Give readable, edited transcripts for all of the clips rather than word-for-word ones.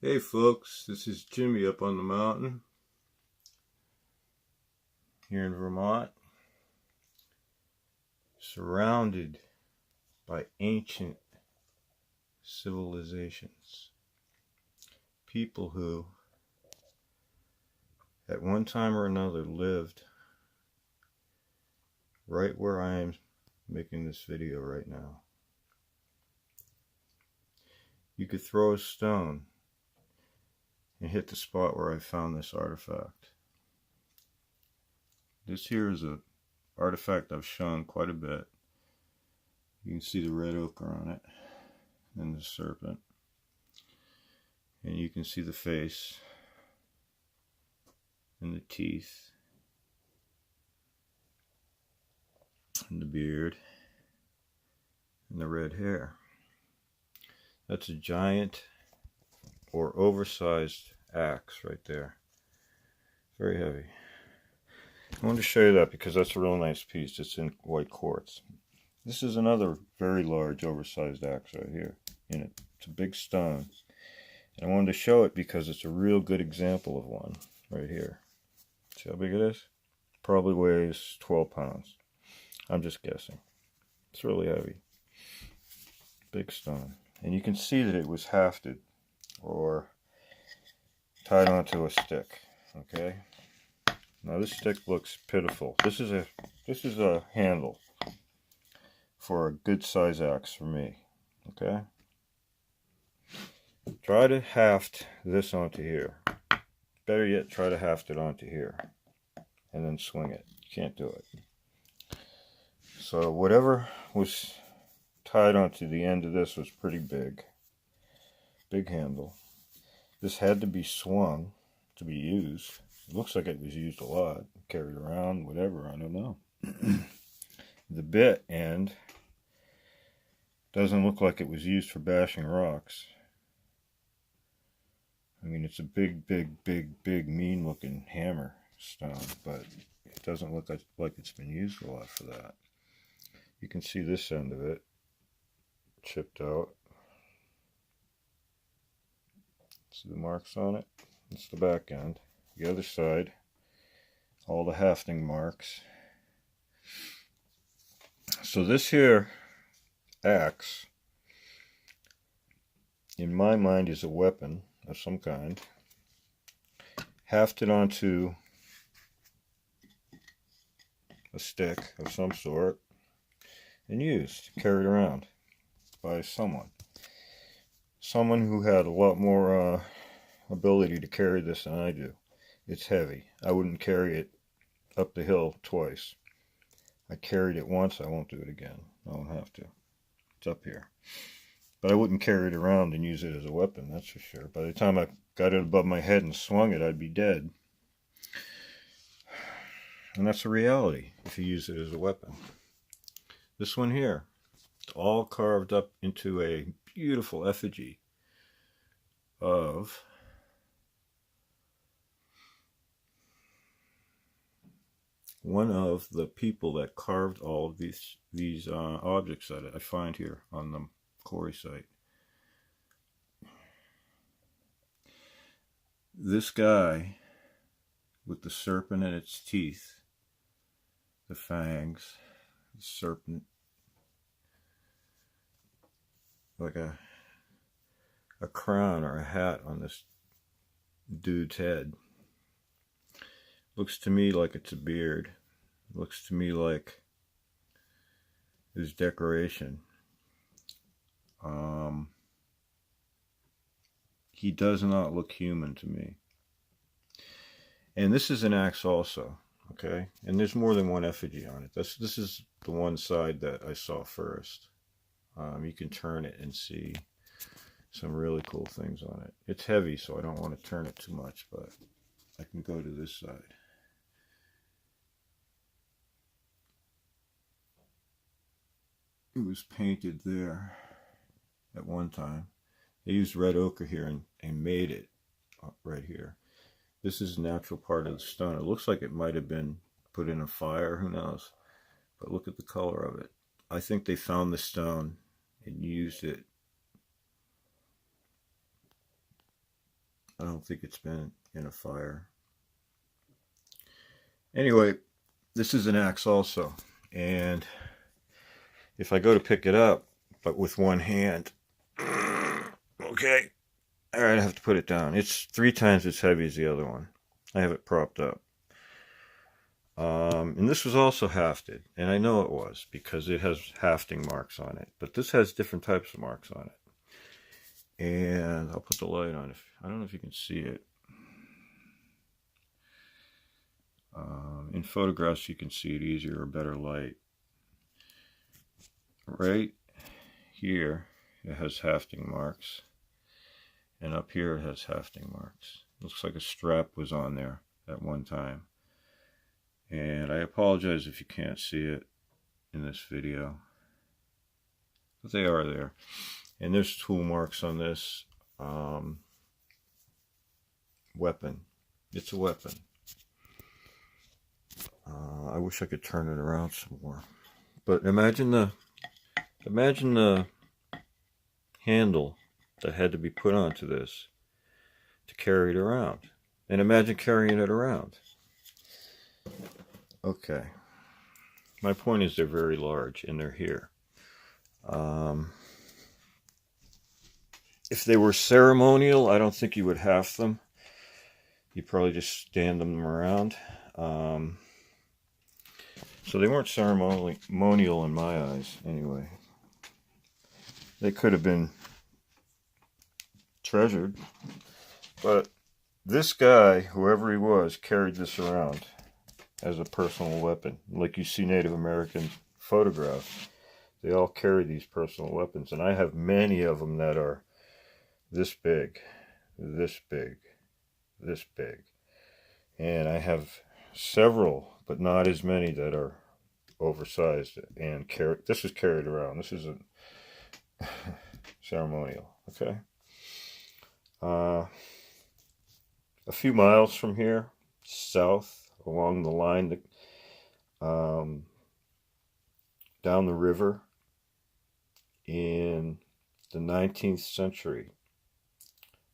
Hey folks, this is Jimmy up on the mountain here in Vermont, surrounded by ancient civilizations. People who, at one time or another, lived right where I am making this video right now. You could throw a stone and hit the spot where I found this artifact. This here is an artifact I've shown quite a bit. You can see the red ochre on it and the serpent. And you can see the face and the teeth and the beard and the red hair. That's a giant or oversized axe right there. Very heavy. I wanted to show you that because that's a real nice piece. It's in white quartz. This is another very large oversized axe right here. It's a big stone. And I wanted to show it because it's a real good example of one right here. See how big it is? Probably weighs 12 pounds. I'm just guessing. It's really heavy. Big stone. And you can see that it was hafted or tied onto a stick. Okay? Now this stick looks pitiful. This is a handle for a good size axe for me. Okay? Try to haft this onto here. Better yet, try to haft it onto here. And then swing it. You can't do it. So whatever was tied onto the end of this was pretty big. Big handle. This had to be swung to be used. It looks like it was used a lot. Carried around, whatever, I don't know. The bit end doesn't look like it was used for bashing rocks. I mean, it's a big, mean looking hammer stone, but it doesn't look like it's been used a lot for that. You can see this end of it chipped out. See the marks on it? That's the back end. The other side, all the hafting marks. So this here axe, in my mind, is a weapon of some kind, hafted onto a stick of some sort, and used, carried around by someone who had a lot more ability to carry this than I do. It's heavy. I wouldn't carry it up the hill twice. I carried it once, I won't do it again. I won't have to. It's up here. But I wouldn't carry it around and use it as a weapon, that's for sure. By the time I got it above my head and swung it, I'd be dead. And that's a reality if you use it as a weapon. This one here, it's all carved up into a beautiful effigy of one of the people that carved all of these objects that I find here on the quarry site. This guy with the serpent in its teeth, the fangs, the serpent, like a crown or a hat on this dude's head. Looks to me like it's a beard. Looks to me like his decoration. He does not look human to me. And this is an axe also, okay? And there's more than one effigy on it. This is the one side that I saw first. You can turn it and see some really cool things on it. It's heavy, so I don't want to turn it too much, but I can go to this side. It was painted there at one time. They used red ochre here and made it right here. This is a natural part of the stone. It looks like it might have been put in a fire, who knows? But look at the color of it. I think they found the stone and used it I don't think it's been in a fire. Anyway, this is an axe also, and if I go to pick it up, but with one hand, okay, all right, I have to put it down. It's 3 times as heavy as the other one. I have it propped up. And this was also hafted, and I know it was because it has hafting marks on it, but this has different types of marks on it. And I'll put the light on. I don't know if you can see it. In photographs you can see it easier or better light. Right here it has hafting marks, and up here it has hafting marks. Looks like a strap was on there at one time. And I apologize if you can't see it in this video, but they are there. And there's tool marks on this weapon. It's a weapon. I wish I could turn it around some more. But imagine the handle that had to be put onto this to carry it around. And imagine carrying it around. Okay. My point is they're very large and they're here. If they were ceremonial, I don't think you would have them. You probably just stand them around. So they weren't ceremonial in my eyes, anyway. They could have been treasured, but this guy, whoever he was, carried this around as a personal weapon. Like you see Native American photographs, they all carry these personal weapons, and I have many of them that are this big, this big, this big, and I have several, but not as many, that are oversized and carried. This is carried around. This isn't ceremonial. Okay. A few miles from here, south along the line, down the river, in the 19th century,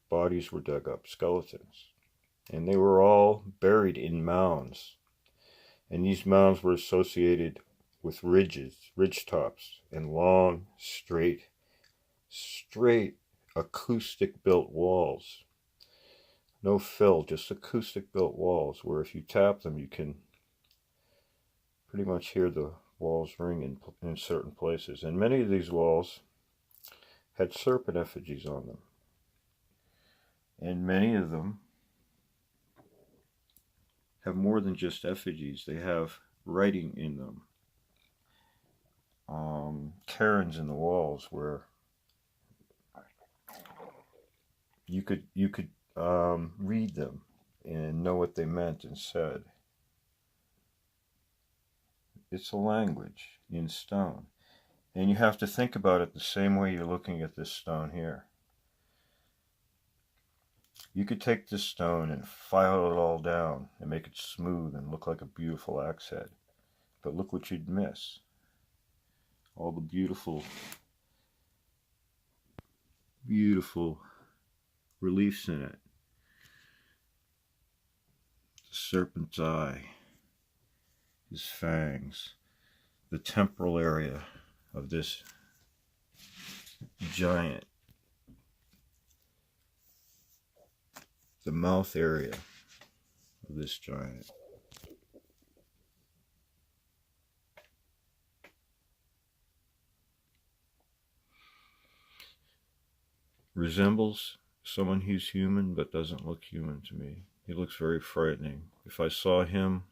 bodies were dug up, skeletons, and they were all buried in mounds. And these mounds were associated with ridge tops, and long, straight acoustic built walls. No fill, just acoustic built walls, where if you tap them, you can pretty much hear the walls ring in certain places. And many of these walls had serpent effigies on them. And many of them have more than just effigies. They have writing in them. Cairns in the walls where you could read them and know what they meant and said. It's a language in stone. And you have to think about it the same way you're looking at this stone here. You could take this stone and file it all down and make it smooth and look like a beautiful axe head. But look what you'd miss. All the beautiful, beautiful reliefs in it. The serpent's eye, his fangs, the temporal area of this giant, the mouth area of this giant. Resembles someone who's human but doesn't look human to me. He looks very frightening. If I saw him,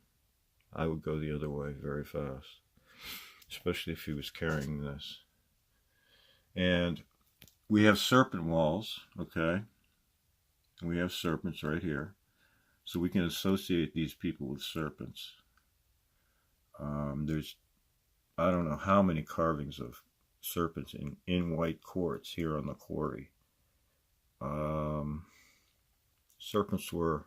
I would go the other way very fast, especially if he was carrying this. And we have serpent walls, okay? We have serpents right here, so we can associate these people with serpents. There's, I don't know how many carvings of serpents in white quartz here on the quarry. Serpents were,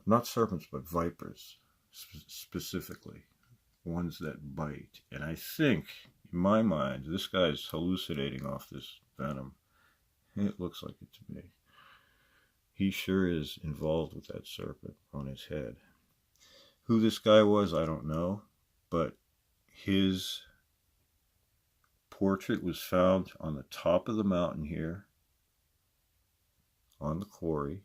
not serpents, but vipers, specifically, ones that bite. And I think, in my mind, this guy's hallucinating off this venom. It looks like it to me. he sure is involved with that serpent on his head. Who this guy was, I don't know, but his portrait was found on the top of the mountain here, on the quarry.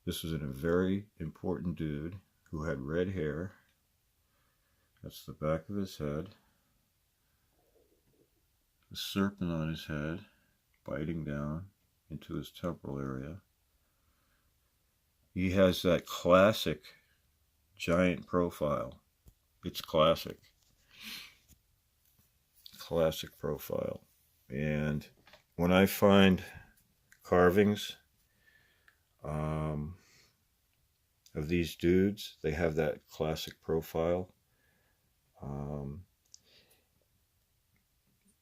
This was a very important dude who had red hair. That's the back of his head. The serpent on his head, biting down into his temporal area. He has that classic giant profile. It's classic. Classic profile. And when I find carvings of these dudes, they have that classic profile.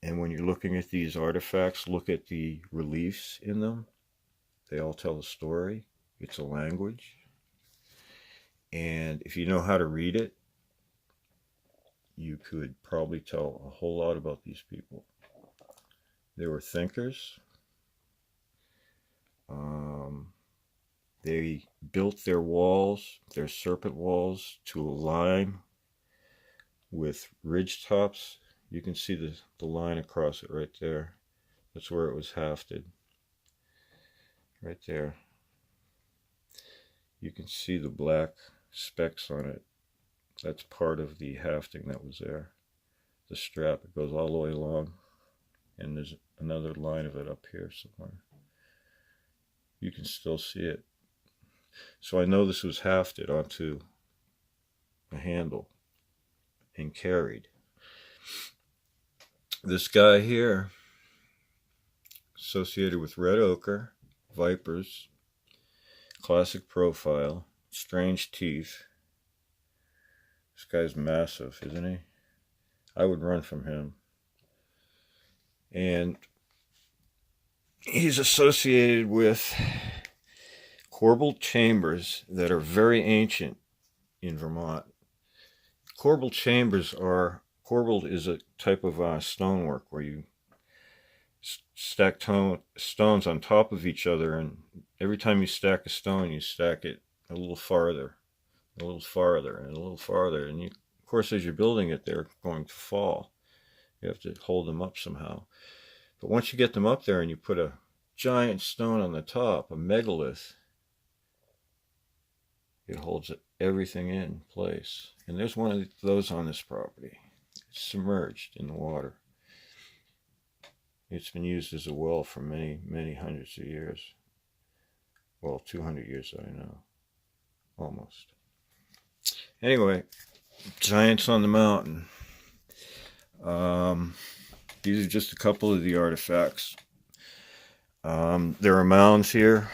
And when you're looking at these artifacts, look at the reliefs in them. They all tell a story. It's a language. And if you know how to read it, you could probably tell a whole lot about these people. They were thinkers. They built their walls, their serpent walls, to align with ridge tops. You can see the line across it right there. That's where it was hafted. Right there. You can see the black specks on it. That's part of the hafting that was there. The strap, it goes all the way along. And there's another line of it up here somewhere. You can still see it. So I know this was hafted onto a handle and carried. This guy here, associated with red ochre, vipers, classic profile, strange teeth. This guy's massive, isn't he? I would run from him. And he's associated with corbelled chambers that are very ancient in Vermont. Corbelled chambers are, corbelled is a type of stonework where you stack stones on top of each other, and every time you stack a stone, you stack it a little farther, a little farther, and a little farther. And you, of course, as you're building it, they're going to fall. You have to hold them up somehow. But once you get them up there and you put a giant stone on the top, a megalith, it holds everything in place. And there's one of those on this property. It's submerged in the water. It's been used as a well for many, many hundreds of years. Well, 200 years, I know. Almost. Anyway, giants on the mountain. These are just a couple of the artifacts. There are mounds here.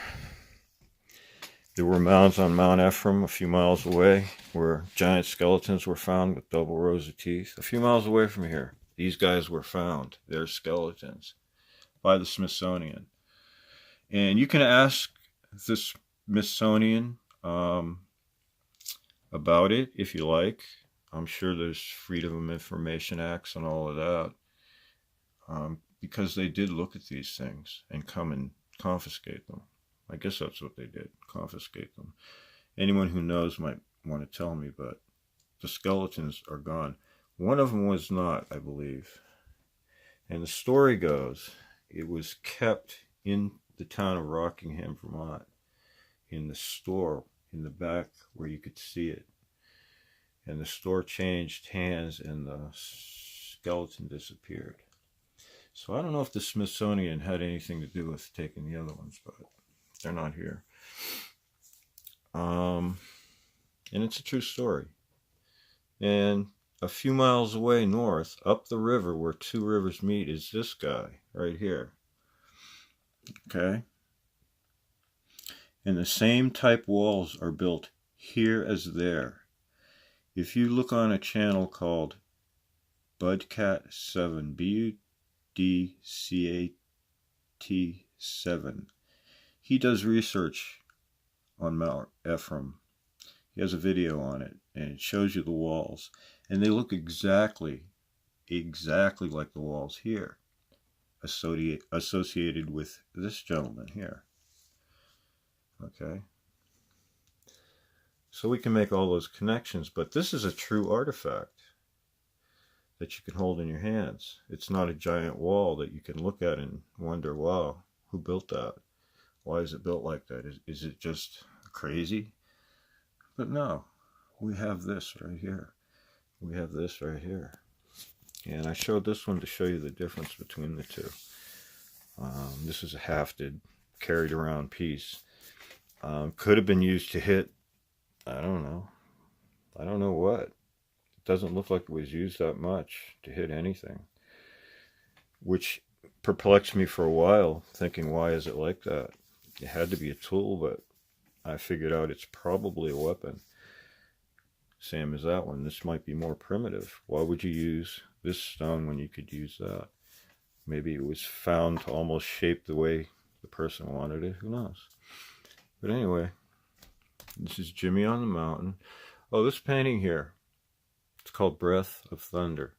There were mounds on Mount Ephraim a few miles away where giant skeletons were found with double rows of teeth. A few miles away from here, these guys were found. They're skeletons by the Smithsonian. And you can ask the Smithsonian about it if you like. I'm sure there's Freedom of Information Acts and all of that. Because they did look at these things and come and confiscate them. I guess that's what they did, confiscate them. Anyone who knows might want to tell me, but the skeletons are gone. One of them was not, I believe. And the story goes, it was kept in the town of Rockingham, Vermont, in the store in the back where you could see it. And the store changed hands and the skeleton disappeared. So I don't know if the Smithsonian had anything to do with taking the other ones, but they're not here. And it's a true story. And a few miles away north, up the river where two rivers meet, is this guy right here. Okay? And the same type walls are built here as there. If you look on a channel called Budcat7, BUDCAT7, he does research on Mount Ephraim. He has a video on it, and it shows you the walls. And they look exactly like the walls here, associated with this gentleman here. Okay. So we can make all those connections, but this is a true artifact that you can hold in your hands. It's not a giant wall that you can look at and wonder, wow, who built that? Why is it built like that? Is it just crazy? But no, we have this right here. We have this right here. And I showed this one to show you the difference between the two. This is a hafted, carried around piece. Could have been used to hit, I don't know what. It doesn't look like it was used that much to hit anything, which perplexed me for a while, thinking, why is it like that? It had to be a tool, but I figured out it's probably a weapon. Same as that one. This might be more primitive. Why would you use this stone when you could use that? Maybe it was found to almost shape the way the person wanted it. Who knows? But anyway, this is Jimmy on the Mountain. Oh, this painting here, it's called Breath of Thunder.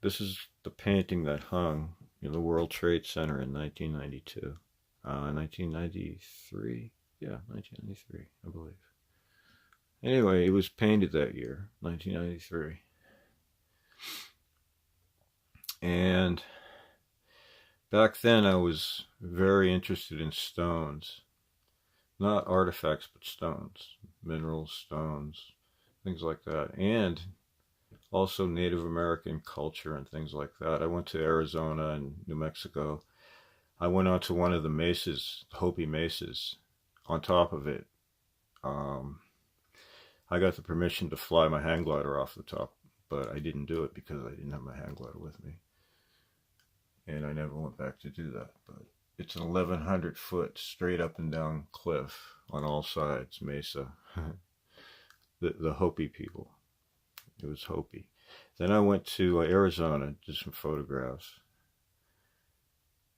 This is the painting that hung in the World Trade Center in 1992. 1993? Yeah, 1993, I believe. Anyway, it was painted that year, 1993. And back then I was very interested in stones. Not artifacts, but stones. Minerals, stones, things like that. And also Native American culture and things like that. I went to Arizona and New Mexico. I went onto one of the mesas, Hopi mesas. On top of it, I got the permission to fly my hang glider off the top, but I didn't do it because I didn't have my hang glider with me. And I never went back to do that. But it's an 1,100 foot straight up and down cliff on all sides, mesa. the Hopi people. It was Hopi. Then I went to Arizona, did some photographs.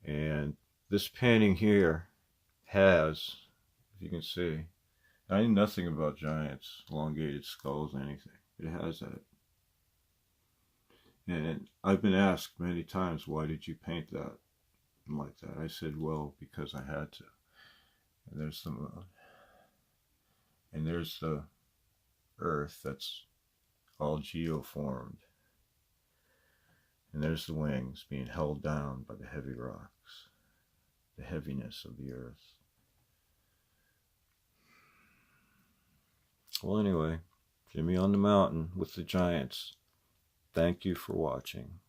And this painting here has, if you can see, I knew nothing about giants, elongated skulls, anything. It has that. And I've been asked many times, why did you paint that like that? I said, well, because I had to. And there's the moon. And there's the earth that's all geoformed. And there's the wings being held down by the heavy rocks, the heaviness of the earth. Well, anyway, Jimmy on the Mountain with the Giants. Thank you for watching.